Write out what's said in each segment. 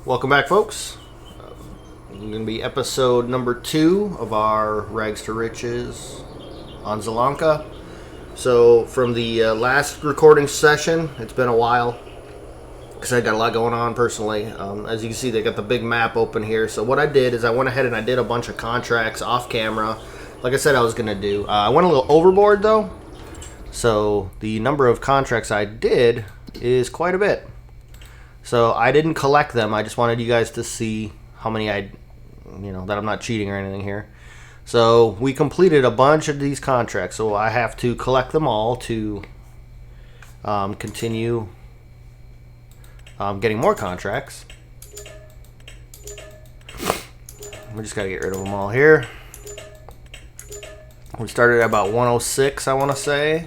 Welcome back, folks. It's going to be episode number 2 of our Rags to Riches on Zielonka. So, from the last recording session, it's been a while because I got a lot going on personally. As you can see, they got the big map open here. So, what I did is I went ahead and I did a bunch of contracts off camera, like I said I was going to do. I went a little overboard though, so the number of contracts I did is quite a bit. So I didn't collect them. I just wanted you guys to see how many that I'm not cheating or anything here. So we completed a bunch of these contracts. So I have to collect them all to continue getting more contracts. We just got to get rid of them all here. We started at about 106, I want to say.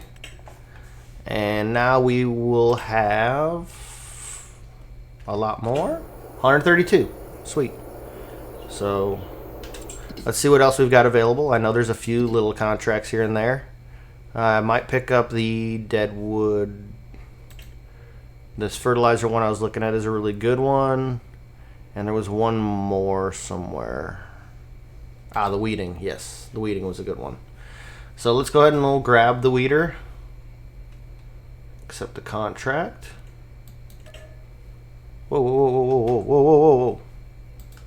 And now we will have a lot more. 132. Sweet. So let's see what else we've got available. I know there's a few little contracts here and there. I might pick up the Deadwood. This fertilizer one I was looking at is a really good one. And there was one more somewhere. The weeding. Yes, the weeding was a good one. So let's go ahead and we'll grab the weeder. Accept the contract. Whoa, whoa, whoa, whoa, whoa, whoa, whoa, whoa.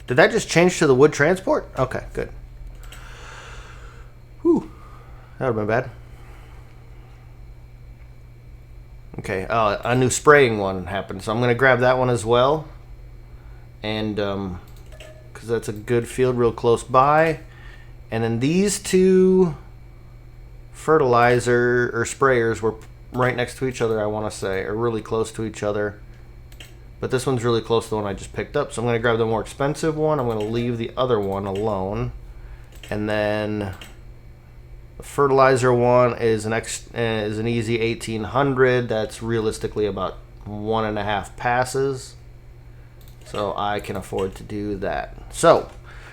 Did that just change to the wood transport? Okay, good. Whew. That would have been bad. Okay, a new spraying one happened. So I'm going to grab that one as well. And, because that's a good field real close by. And then these two fertilizer or sprayers were right next to each other, I want to say, or really close to each other. But this one's really close to the one I just picked up. So I'm going to grab the more expensive one. I'm going to leave the other one alone. And then the fertilizer one is an easy 1800. That's realistically about 1.5 passes. So I can afford to do that. So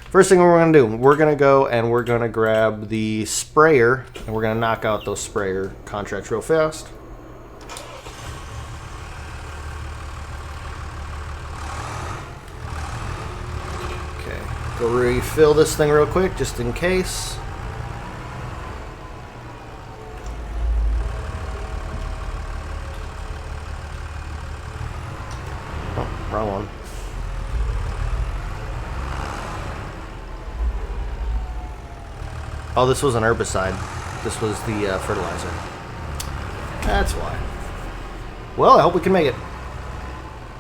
first thing we're going to do, we're going to go and we're going to grab the sprayer. And we're going to knock out those sprayer contracts real fast. Go refill this thing real quick, just in case. Oh, wrong one. Oh, this was an herbicide. This was the fertilizer. That's why. Well, I hope we can make it.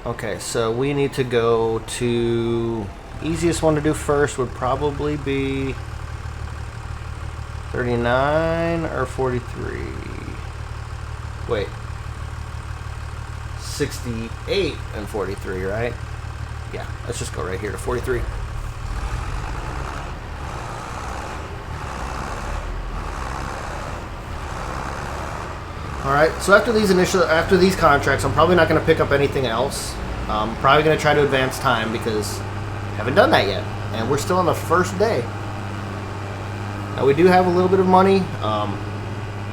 Okay, so we need to go to... Easiest one to do first would probably be 39 or 43. Wait. 68 and 43, right? Yeah, let's just go right here to 43. Alright, so after these contracts, I'm probably not going to pick up anything else. I'm probably going to try to advance time because haven't done that yet, and we're still on the first day. Now we do have a little bit of money.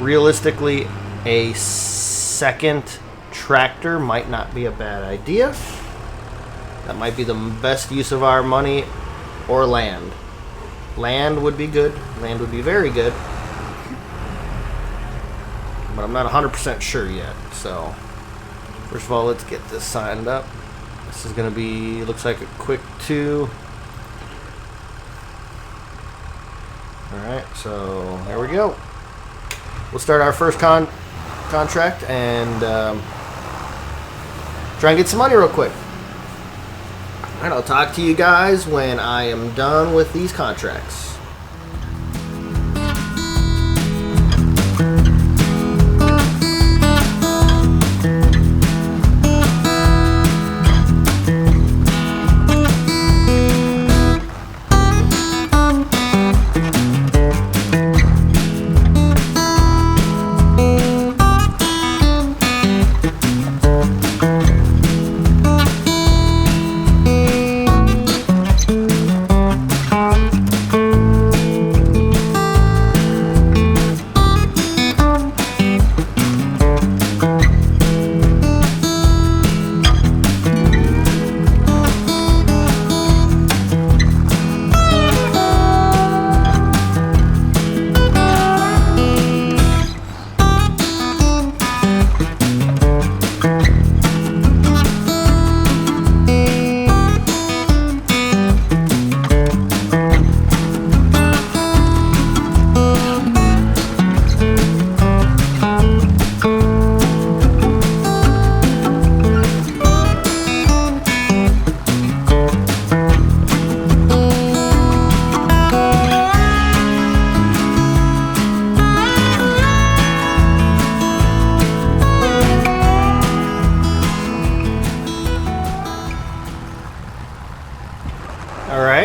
Realistically, a second tractor might not be a bad idea. That might be the best use of our money, or land. Land would be good. Land would be very good. But I'm not 100% sure yet. So, first of all, let's get this signed up. This is going to be, looks like a quick 2. Alright, so there we go. We'll start our first contract and try and get some money real quick. Alright, I'll talk to you guys when I am done with these contracts.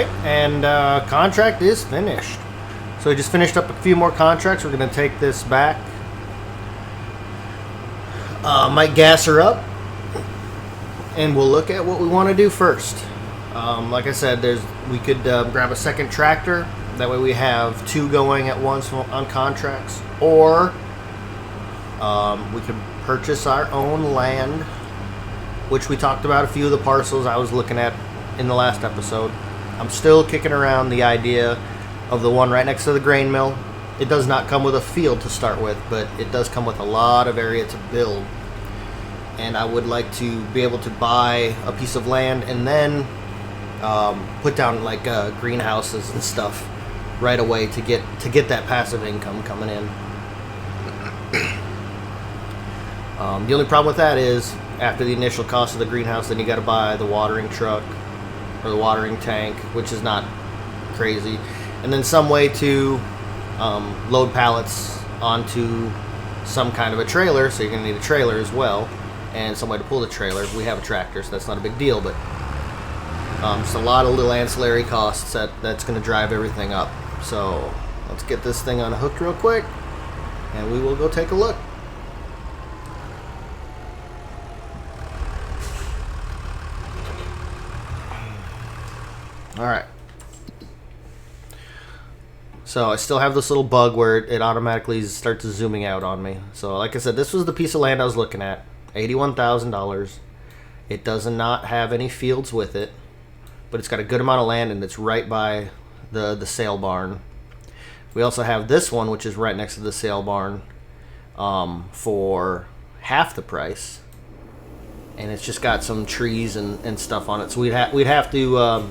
right, and contract is finished. So we just finished up a few more contracts. We're going to take this back. Might gas her up, and we'll look at what we want to do first. Like I said, we could grab a second tractor. That way we have 2 going at once on contracts. Or we could purchase our own land, which we talked about a few of the parcels I was looking at in the last episode. I'm still kicking around the idea of the one right next to the grain mill. It does not come with a field to start with, but it does come with a lot of area to build. And I would like to be able to buy a piece of land and then put down like greenhouses and stuff right away to get that passive income coming in. The only problem with that is after the initial cost of the greenhouse, then you got to buy the watering truck or the watering tank, which is not crazy, and then some way to load pallets onto some kind of a trailer. So you're going to need a trailer as well, and some way to pull the trailer. We have a tractor, so that's not a big deal, but just a lot of little ancillary costs that's going to drive everything up. So let's get this thing unhooked real quick, and we will go take a look. All right. So I still have this little bug where it automatically starts zooming out on me. So like I said, this was the piece of land I was looking at, $81,000. It does not have any fields with it, but it's got a good amount of land, and it's right by the sale barn. We also have this one, which is right next to the sale barn, for half the price, and it's just got some trees and stuff on it. So we'd have to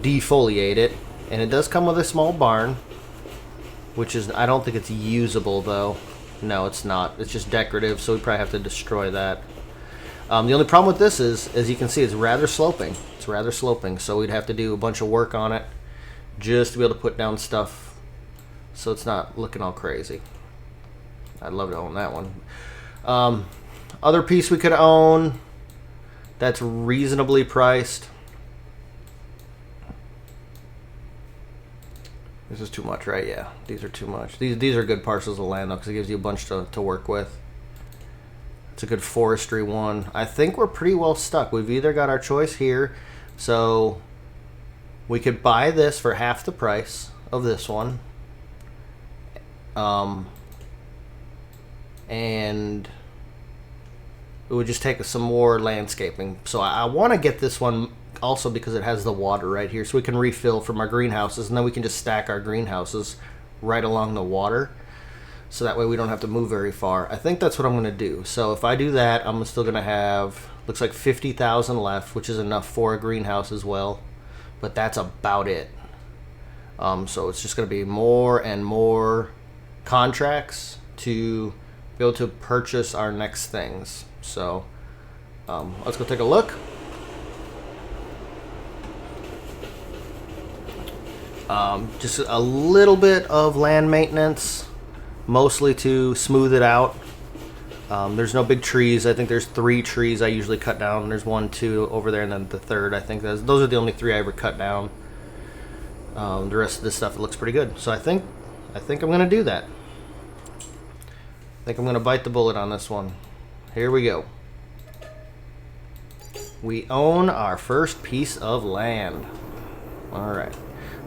defoliate it, and it does come with a small barn, which is, I don't think it's usable though. No, it's not. It's just decorative, so we probably have to destroy that. The only problem with this is, as you can see, it's rather sloping. It's rather sloping, so we'd have to do a bunch of work on it just to be able to put down stuff so it's not looking all crazy. I'd love to own that one. Other piece we could own that's reasonably priced. This is too much, right? Yeah, these are too much. These are good parcels of land, though, because it gives you a bunch to work with. It's a good forestry one. I think we're pretty well stuck. We've either got our choice here, so we could buy this for half the price of this one. And it would just take us some more landscaping. So I want to get this one also because it has the water right here, so we can refill from our greenhouses, and then we can just stack our greenhouses right along the water, so that way we don't have to move very far. I think that's what I'm going to do. So if I do that, I'm still going to have, looks like 50,000 left, which is enough for a greenhouse as well, but that's about it. So it's just going to be more and more contracts to be able to purchase our next things. So let's go take a look. Just a little bit of land maintenance, mostly to smooth it out. There's no big trees. I think there's 3 trees I usually cut down. There's 1, 2 over there, and then the third. I think those are the only 3 I ever cut down. The rest of this stuff, it looks pretty good. So I think I'm gonna do that. I think I'm gonna bite the bullet on this one. Here we go. We own our first piece of land. All right.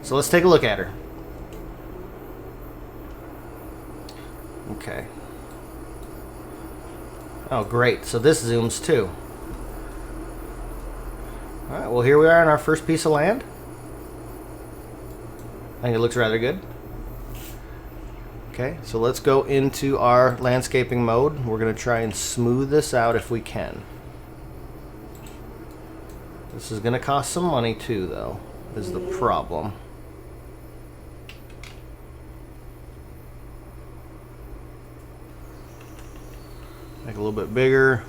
So let's take a look at her. Okay. Oh, great. So this zooms too. All right, well, here we are on our first piece of land. I think it looks rather good. Okay, so let's go into our landscaping mode. We're going to try and smooth this out if we can. This is going to cost some money too, though, is the problem. Make it a little bit bigger.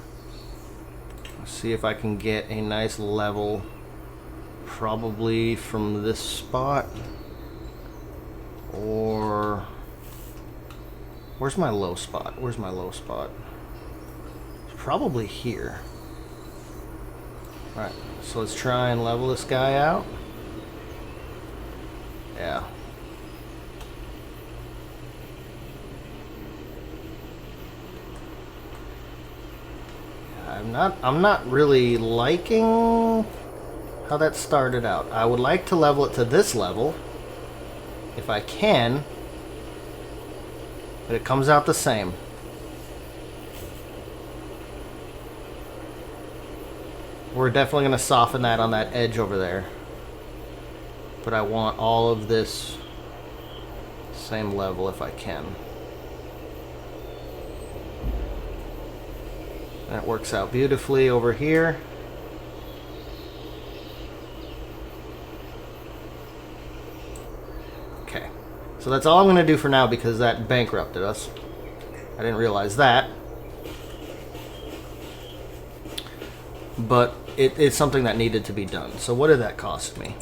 Let's see if I can get a nice level, probably from this spot, or where's my low spot? Where's my low spot? It's probably here. All right, so let's try and level this guy out. Yeah. I'm not really liking how that started out. I would like to level it to this level if I can, but it comes out the same. We're definitely going to soften that on that edge over there, but I want all of this same level if I can. That works out beautifully over here. Okay, so that's all I'm going to do for now because that bankrupted us. I didn't realize that. But it's something that needed to be done. So what did that cost me?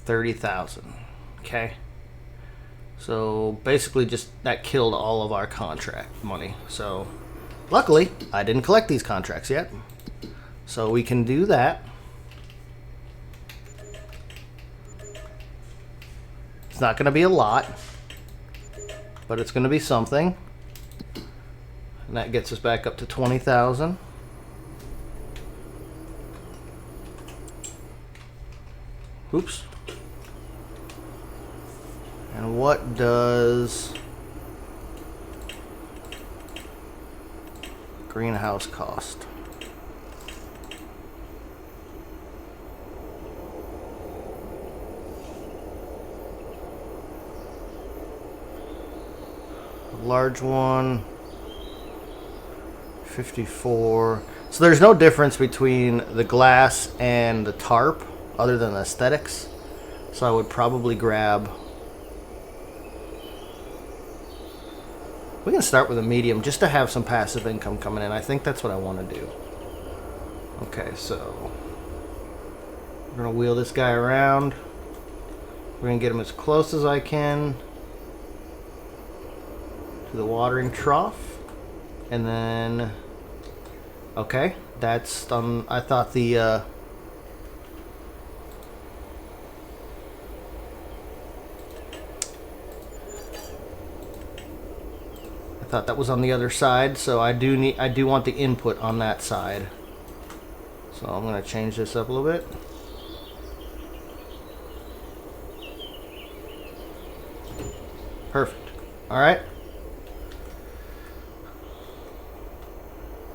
$30,000. Okay. So basically just that killed all of our contract money. So luckily I didn't collect these contracts yet. So we can do that. It's not going to be a lot, but it's going to be something. And that gets us back up to 20,000. Oops. And what does greenhouse cost? A large one, 54. So there's no difference between the glass and the tarp other than aesthetics. So I would probably grab... We can start with a medium just to have some passive income coming in. I think that's what I want to do. Okay, so we're going to wheel this guy around. We're going to get him as close as I can to the watering trough. And then, okay, that's, I thought the, thought that was on the other side, so I do want the input on that side. So I'm going to change this up a little bit. Perfect. All right.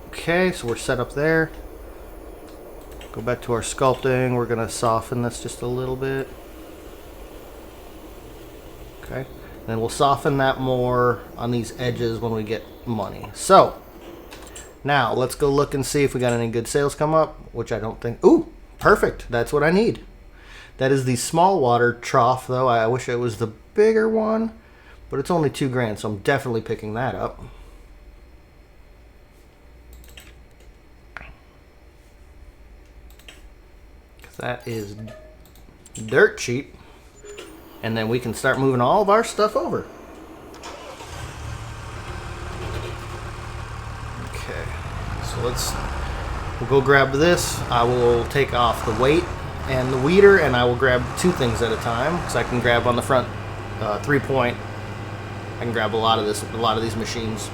Okay, so we're set up there. Go back to our sculpting. We're going to soften this just a little bit. Okay. Then we'll soften that more on these edges when we get money. So, now let's go look and see if we got any good sales come up, which I don't think... Ooh, perfect. That's what I need. That is the small water trough, though. I wish it was the bigger one, but it's only $2,000, so I'm definitely picking that up. That is dirt cheap. And then we can start moving all of our stuff over. Okay, so we'll go grab this. I will take off the weight and the weeder, and I will grab two things at a time, because I can grab on the front 3-point. I can grab a lot of these machines.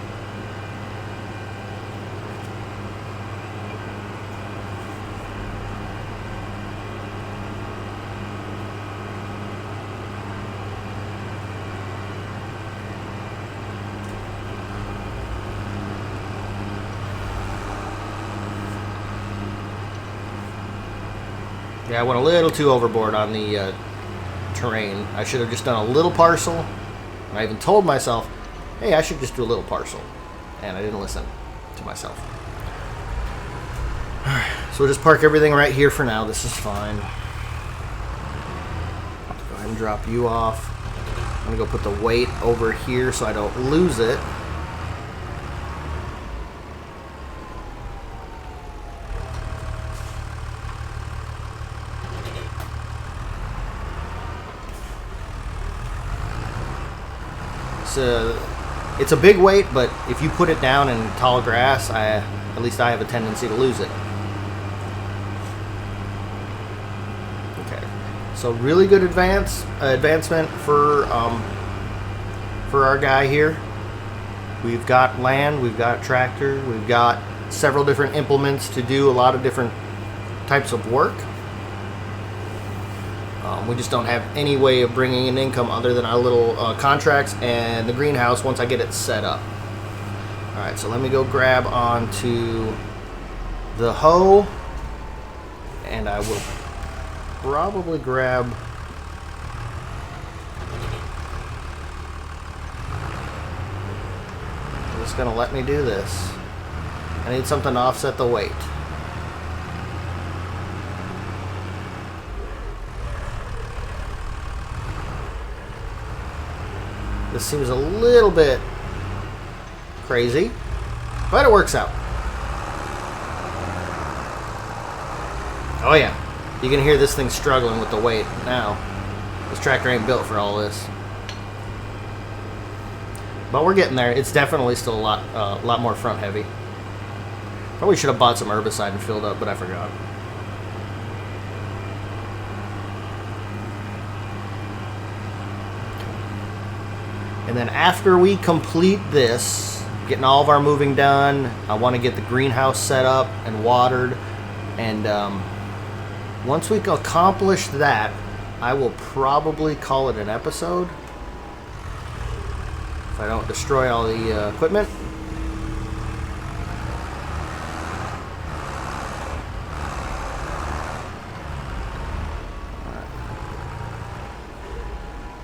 Yeah, I went a little too overboard on the terrain. I should have just done a little parcel. And I even told myself, hey, I should just do a little parcel. And I didn't listen to myself. Alright, so we'll just park everything right here for now. This is fine. Go ahead and drop you off. I'm going to go put the weight over here so I don't lose it. it's a big weight, but if you put it down in tall grass, at least I have a tendency to lose it. Okay, so really good advancement for our guy here. We've got land, we've got a tractor, we've got several different implements to do a lot of different types of work. We just don't have any way of bringing in income other than our little contracts and the greenhouse once I get it set up. Alright, so let me go grab onto the hoe, and I will probably grab it's gonna let me do this. I need something to offset the weight. This seems a little bit crazy, but it works out. Oh yeah, you can hear this thing struggling with the weight now. This tractor ain't built for all this. But we're getting there. It's definitely still a lot more front heavy. Probably should have bought some herbicide and filled up, but I forgot. And then after we complete this, getting all of our moving done, I want to get the greenhouse set up and watered. And once we accomplish that, I will probably call it an episode. If I don't destroy all the equipment. All right.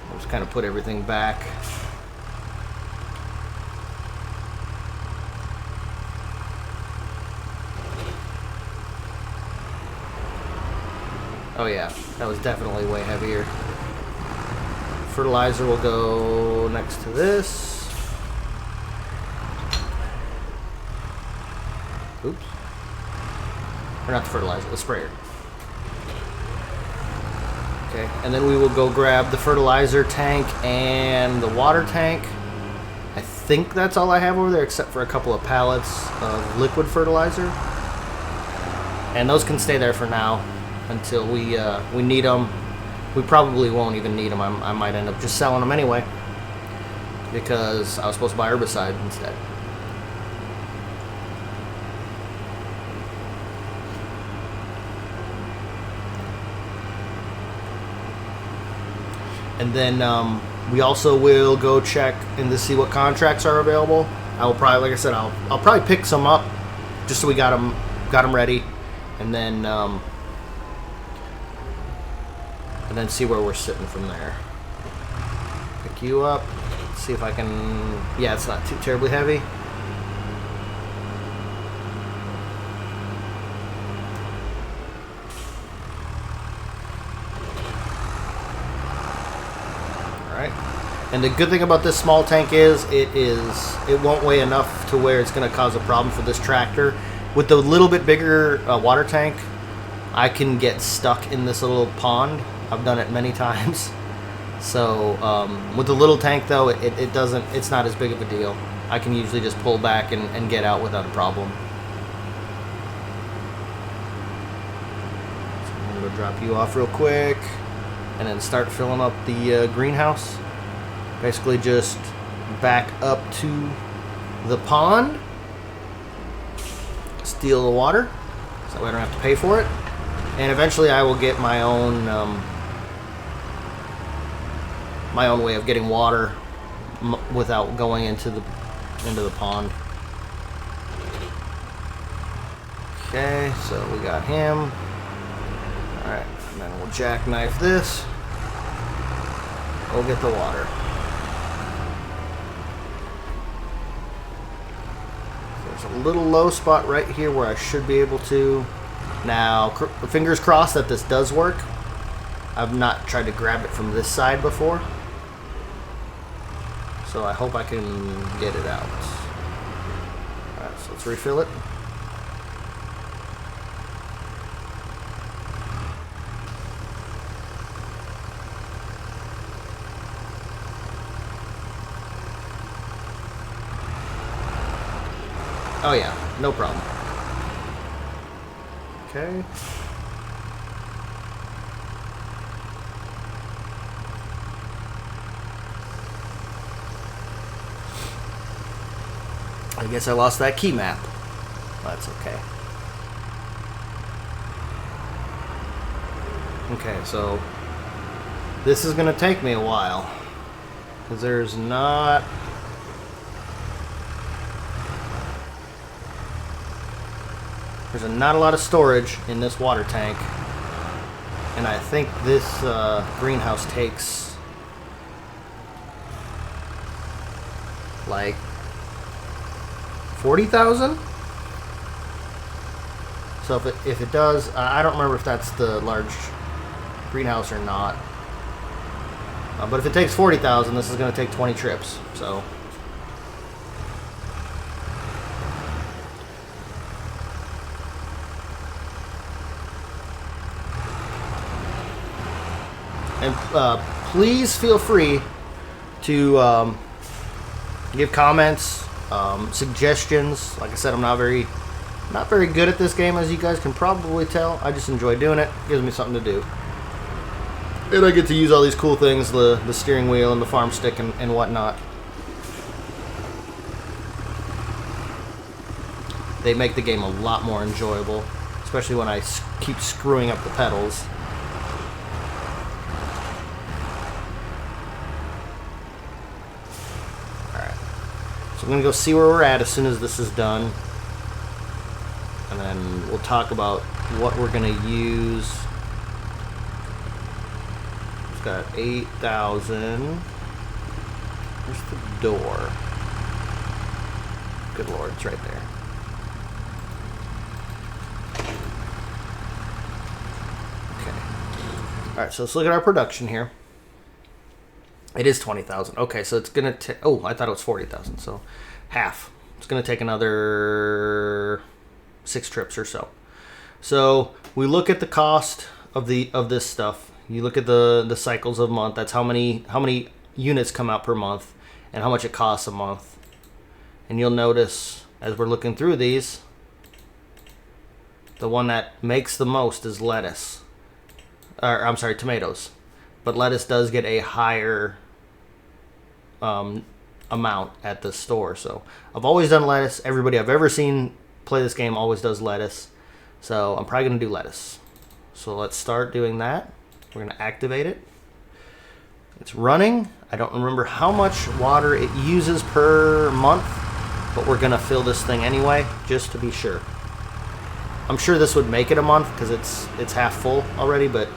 I'll just kind of put everything back. Oh yeah, that was definitely way heavier. Fertilizer will go next to this. Oops. Or not the fertilizer, the sprayer. Okay, and then we will go grab the fertilizer tank and the water tank. I think that's all I have over there except for a couple of pallets of liquid fertilizer. And those can stay there for now until we need them. We probably won't even need them. I might end up just selling them anyway because I was supposed to buy herbicide instead. And then we also will go check and to see what contracts are available. I will probably, like I said, I'll probably pick some up just so we got them ready, and then see where we're sitting from there. Pick you up, see if I can. Yeah, it's not too terribly heavy. And the good thing about this small tank is it won't weigh enough to where it's going to cause a problem for this tractor. With the little bit bigger water tank, I can get stuck in this little pond. I've done it many times. So with the little tank though, it's not as big of a deal. I can usually just pull back and get out without a problem. So I'm going to drop you off real quick and then start filling up the greenhouse. Basically just back up to the pond, steal the water, so I don't have to pay for it, and eventually I will get my own way of getting water without going into the pond. Okay, so we got him. All right, and then we'll jackknife this. We'll get the water. There's a little low spot right here where I should be able to. Now, fingers crossed that this does work. I've not tried to grab it from this side before, so I hope I can get it out. Alright, so let's refill it. Oh yeah, no problem. Okay. I guess I lost that key map. That's okay. Okay, so this is going to take me a while because there's not a lot of storage in this water tank, and I think this greenhouse takes like 40,000. So if it does, I don't remember if that's the large greenhouse or not. But if it takes 40,000, this is going to take 20 trips. So. And please feel free to give comments, suggestions. Like I said, I'm not very good at this game, as you guys can probably tell. I just enjoy doing it. It gives me something to do. And I get to use all these cool things, the steering wheel and the farm stick and whatnot. They make the game a lot more enjoyable, especially when I keep screwing up the pedals. So I'm going to go see where we're at as soon as this is done. And then we'll talk about what we're going to use. It's got 8,000. Where's the door? Good Lord, it's right there. Okay. Alright, so let's look at our production here. It is 20,000. Okay, so it's going to take... Oh, I thought it was 40,000, so half. It's going to take another 6 trips or so. So we look at the cost of this stuff. You look at the cycles of a month. That's how many units come out per month and how much it costs a month. And you'll notice as we're looking through these, the one that makes the most is lettuce. Or I'm sorry, tomatoes. But lettuce does get a higher amount at the store. So I've always done lettuce. Everybody I've ever seen play this game always does lettuce. So I'm probably going to do lettuce. So let's start doing that. We're going to activate it. It's running. I don't remember how much water it uses per month, but we're going to fill this thing anyway, just to be sure. I'm sure this would make it a month because it's half full already, but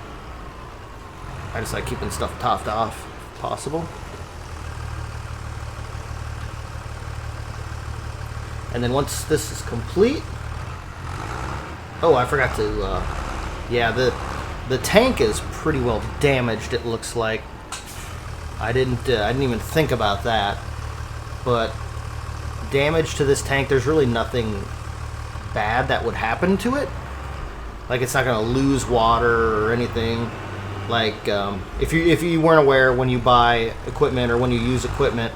I just like keeping stuff topped off if possible. And then once this is complete... Oh, I forgot to... yeah, the tank is pretty well damaged, it looks like. I didn't even think about that. But damage to this tank, there's really nothing bad that would happen to it. Like, it's not going to lose water or anything. Like, if you weren't aware, when you buy equipment or when you use equipment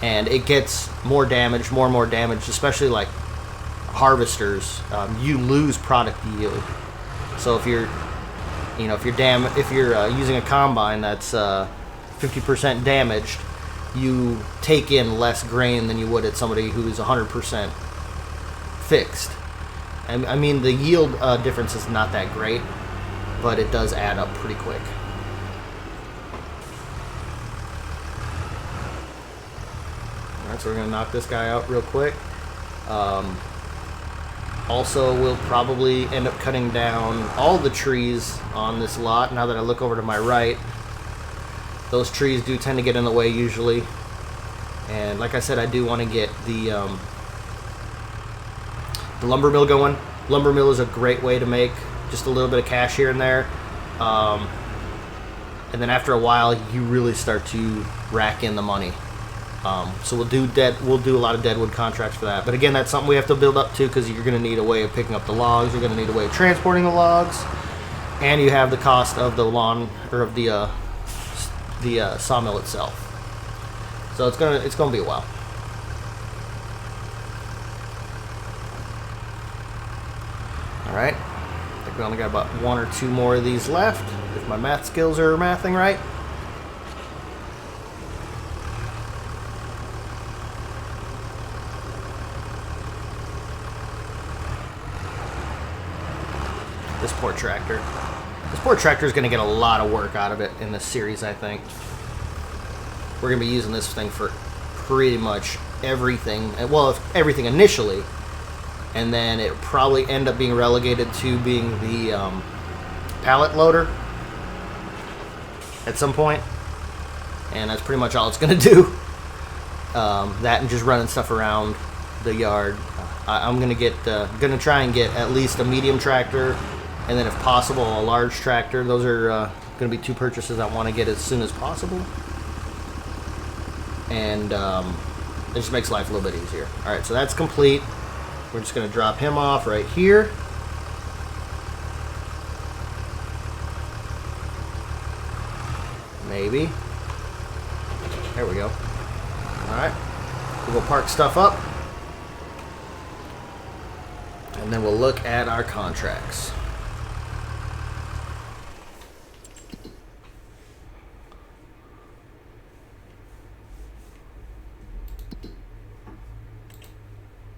and it gets more damaged, more and more damaged, especially like harvesters, you lose product yield. So if you're using a combine that's 50% damaged, you take in less grain than you would at somebody who's 100% fixed. And I mean, the yield difference is not that great, but it does add up pretty quick. Alright, so we're going to knock this guy out real quick. Also, we'll probably end up cutting down all the trees on this lot. Now that I look over to my right, those trees do tend to get in the way usually. And like I said, I do want to get the lumber mill going. Lumber mill is a great way to make just a little bit of cash here and there. And then after a while, you really start to rack in the money. So we'll do a lot of deadwood contracts for that. But again, that's something we have to build up to because you're going to need a way of picking up the logs. You're going to need a way of transporting the logs, and you have the cost of the lawn or of the sawmill itself. So it's gonna be a while. Alright. I think we only got about 1 or 2 more of these left, if my math skills are mathing right. This poor tractor. This poor tractor is going to get a lot of work out of it in this series, I think. We're going to be using this thing for pretty much everything. Well, everything initially. And then it probably end up being relegated to being the pallet loader at some point. And that's pretty much all it's going to do. That and just running stuff around the yard. I'm going to try and get at least a medium tractor. And then if possible, a large tractor. Those are going to be 2 purchases I want to get as soon as possible. And it just makes life a little bit easier. Alright, so that's complete. We're just going to drop him off right here. Maybe. There we go. Alright. We'll go park stuff up. And then we'll look at our contracts.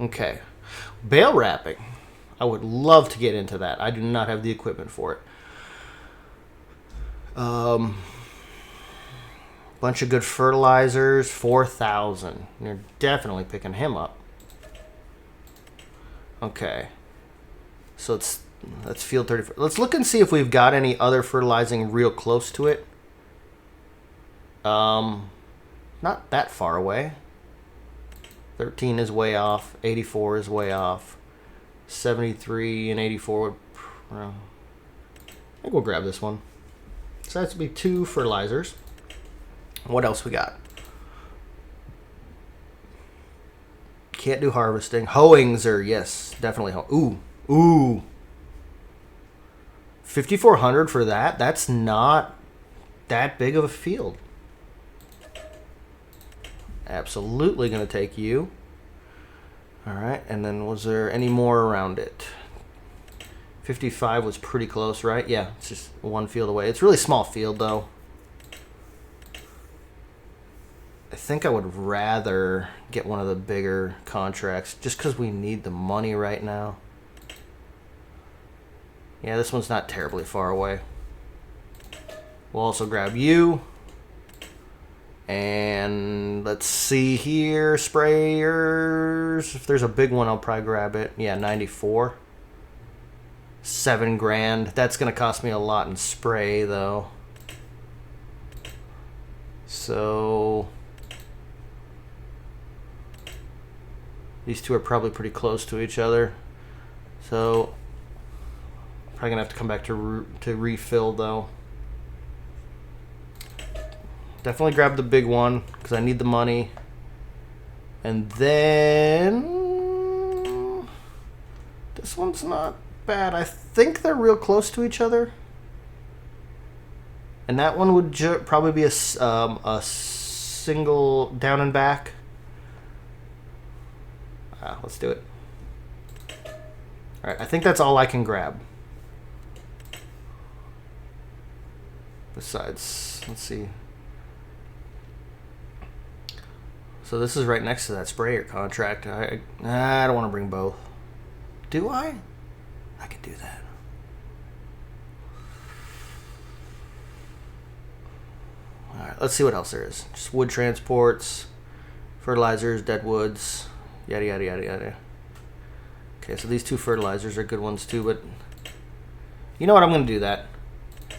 Okay. Bale wrapping. I would love to get into that. I do not have the equipment for it. Bunch of good fertilizers. 4,000. You're definitely picking him up. Okay. So let's field 34. Let's look and see if we've got any other fertilizing real close to it. Not that far away. 13 is way off. 84 is way off. 73 and 84 would... I think we'll grab this one. So that's to be 2 fertilizers. What else we got? Can't do harvesting. Hoeings are, yes, definitely. Ooh. 5,400 for that? That's not that big of a field. Absolutely going to take you. Alright, and then was there any more around it? 55 was pretty close, right? Yeah, it's just 1 field away. It's a really small field, though. I think I would rather get one of the bigger contracts, just because we need the money right now. Yeah, this one's not terribly far away. We'll also grab you. And let's see here, sprayers. If there's a big one, I'll probably grab it. Yeah, 94. 7 grand. That's going to cost me a lot in spray, though. So these two are probably pretty close to each other. So probably going to have to come back to refill, though. Definitely grab the big one because I need the money. And then this one's not bad. I think they're real close to each other. And that one would probably be a single down and back. Let's do it. All right, I think that's all I can grab. Besides, let's see. So this is right next to that sprayer contract. I don't want to bring both. Do I? I could do that. Alright, let's see what else there is. Just wood transports, fertilizers, dead woods, yada yada yada yada. Okay, so these 2 fertilizers are good ones too, but you know what? I'm going to do that.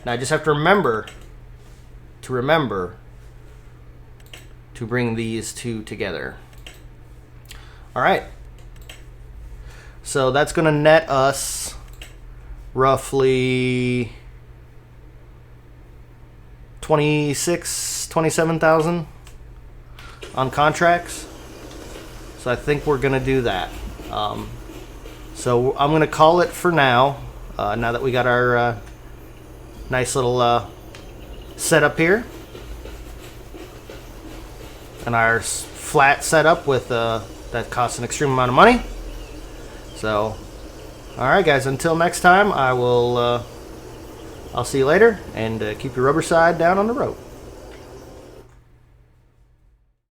Now I just have to remember to bring these 2 together. Alright. So that's going to net us roughly 27,000 on contracts. So I think we're going to do that. So I'm going to call it for now. Now that we got our nice little setup here. And our flat setup with that costs an extreme amount of money. So All right, guys. Until next time, I'll see you later, and keep your rubber side down on the road.